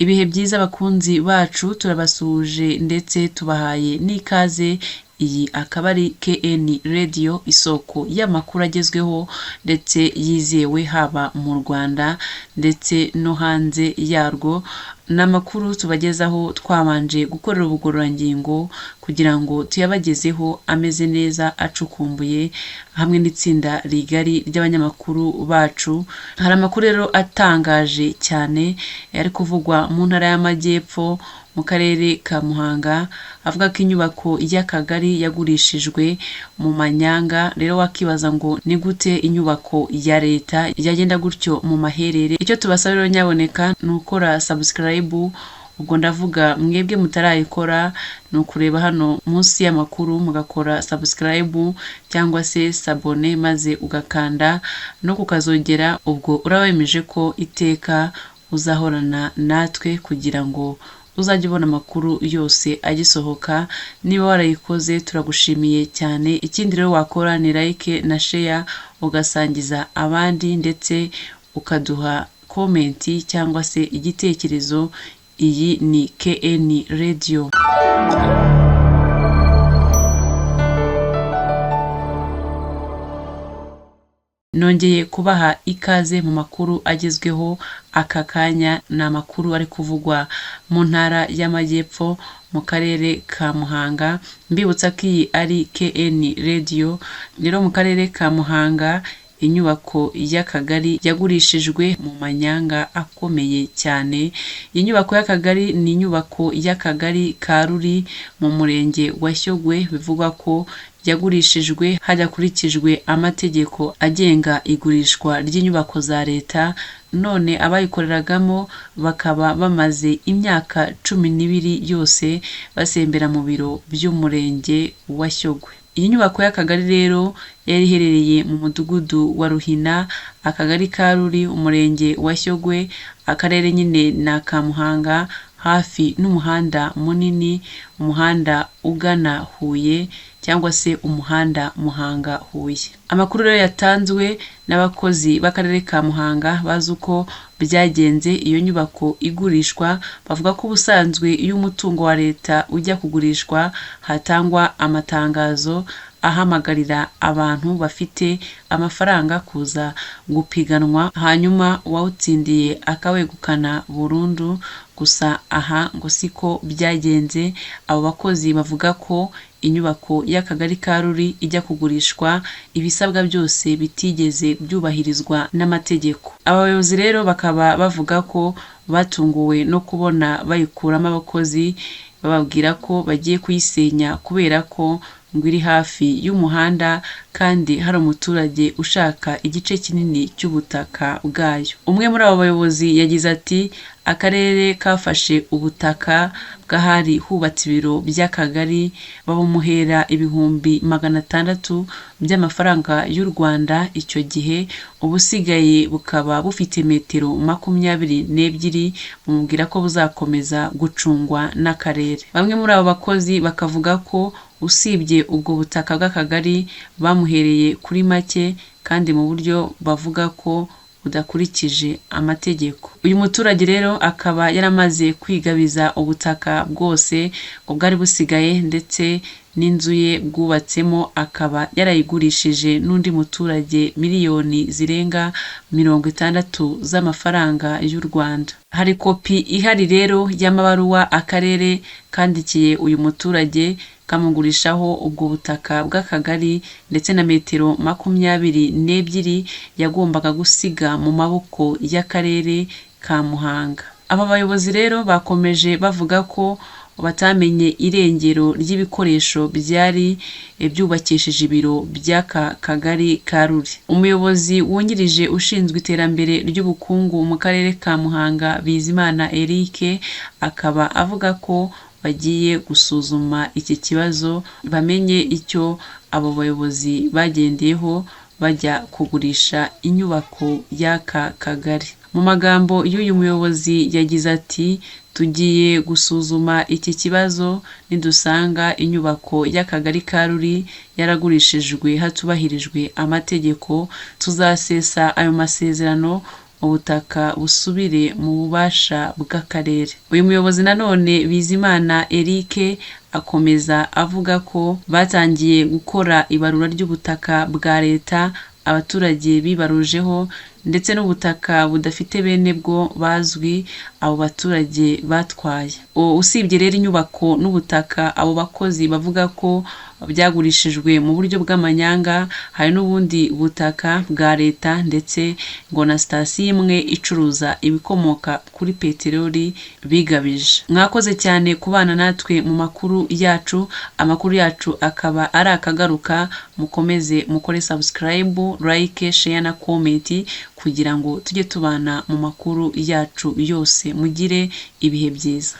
Ibihe byiza abakunzi bacu turabasuje ndetse tubahaye n'ikaze. Iyi akaba ari KN Radio, isoko y'amakuru agezweho ndetse yizewe haba mu Rwanda ndetse no hanze yarwo. N'amakuru tubagezaho twabanje gukorera ubugororangingo kugira ngo tuyabagezeho ameze neza, acukumbuye, hamwe n'itsinda rigari ry'abanyamakuru bacu. Hari amakuru rero atangaje cyane yari kuvugwa mu ntara y'Amajyepfo mu karere ka Muhanga, avuga ko inyubako y'akagari yagurishijwe mu manyanga. Rero wakibaza ngo ni gute inyubako ya leta yagenda gutyo mu maherere? Icyo tubasaba rero nyaboneka ni ukora subscribe. Ubwo ndavuga mwebwe mutarayikora, ni ukureba hano munsi y'amakuru mugakora subscribe cyangwa se sabone, maze ugakanda no kukazogera. Ubwo urabemeje ko iteka uzahorana natwe kugira ngo uzajya ubona amakuru yose agisohoka. Niba warayikoze turagushimiye cyane. Ikindi rero wakora ni like na share, ugasangiza abandi ndetse ukaduha komenti cyangwa se igitekerezo. Iyi ni KN Radio. Nongeye kubaha ikaze mu makuru agezweho aka kanya. Ni amakuru ari kuvugwa mu ntara y'Amajyepfo mu karere ka Muhanga. Mbibutsa ko iyi ari KN Radio. Rero mu karere ka Muhanga inyubako y'akagari yagurishijwe mu manyanga akomeye cyane. Iyi nyubako y'akagari ni inyubako y'akagari ka Ruri mu murenge wa Shyogwe. Bivugwa ko yagurishijwe hadakurikijwe amategeko agenga igurishwa ry'inyubako za leta, none abayikoreragamo bakaba bamaze imyaka 12 yose basembera mu biro by'umurenge wa Shyogwe. Iyi nyubako y'akagari rero yari iherereye mu mudugudu wa Ruhina, akagari ka Ruri, umurenge wa Shyogwe, akarere nyine na ka Muhanga, hafi n'umuhanda munini, umuhanda ugana Huye cyangwa se umuhanda Muhanga Huye. Amakuru rero yatanzwe n'abakozi b'akarere ka Muhanga bazi uko byagenze iyo nyubako igurishwa. Bavuga ko ubusanzwe iyo umutungo wa leta ujya kugurishwa hatangwa amatangazo ahamagarira abantu bafite amafaranga kuza gupiganwa, hanyuma uwawutsindiye akawegukana burundu. Gusa aha ngo siko byagenze. Abo bakozi bavuga ko inyubako y'akagari ka Ruri ijya kugurishwa ibisabwa byose bitigeze byubahirizwa n'amategeko. Abayobozi rero bakaba bavuga ko batunguwe no kubona bayikuramo abakozi, bababwira ko bagiye kuyisenya kubera ko ngo iri hafi y'umuhanda kandi hari umuturage ushaka igice kinini cy'ubutaka bwayo. Umwe muri abo bayobozi yagize ati akarere kafashe ubutaka bw'ahari hubatse ibiro by'akagari babumuhera ibihumbi 600 by'amafaranga y'u Rwanda icyo gihe. Ubusigaye bukaba bufite metero 22, bumubwira ko buzakomeza gucungwa n'akarere. Bamwe muri abo bakozi bakavuga ko usibye ubwo butaka bw'akagari bamuhereye kuri make kandi mu buryo bavuga ko budakurikije amategeko. Uyu muturage rero akaba yaramaze kwigabiza ubutaka bwose bwari busigaye ndetse n'inzu ye bwubatsemo, akaba yarayigurishije n'undi muturage miliyoni zirenga 60 z'amafaranga y'u Rwanda. Hari kopi ihari rero y'amabaruwa akarere kandikiye uyu muturage kamugurishaho ubwo butaka bw'akagari ndetse na metero 22 yagombaga gusiga mu maboko y'akarere ka Muhanga. Aba bayobozi rero bakomeje bavuga ko batamenye irengero ry'ibikoresho byari byubakishije ibiro by'aka kagari ka Ruri. Umuyobozi wungirije ushinzwe iterambere ry'ubukungu mu karere ka Muhanga, Bizimana Eric, akaba avuga ko bagiye gusuzuma iki kibazo bamenye icyo abo bayobozi bagendeyeho bajya kugurisha inyubako y'aka kagari. Mu magambo y'uyu muyobozi yagize ati tugiye gusuzuma iki kibazo, nidusanga inyubako y'akagari ka Ruri yaragurishijwe hatubahirijwe amategeko tuzasesa ayo masezerano ubutaka busubire mu bubasha bw'akarere. Uyu muyobozi nanone Bizimana Eric akomeza avuga ko batangiye gukora ibarura ry'ubutaka bwa leta abaturage bibarujeho ndetse n'ubutaka budafite bene bwo bazwi abo baturage batwaye. Usibye rero inyubako n'ubutaka abo bakozi bavuga ko byagurishijwe mu buryo bw'amanyanga, hari n'ubundi butaka bwa leta ndetse ngo na sitasiyo imwe icuruza ibikomoka kuri peteroli bigabije. Mwakoze cyane kubana natwe mu makuru yacu. Amakuru yacu akaba ari akagaruka. Mukomeze mukore subscribe, like, share na comment kugira ngo tujye tubana mu makuru yacu yose. Mugire ibihe byiza.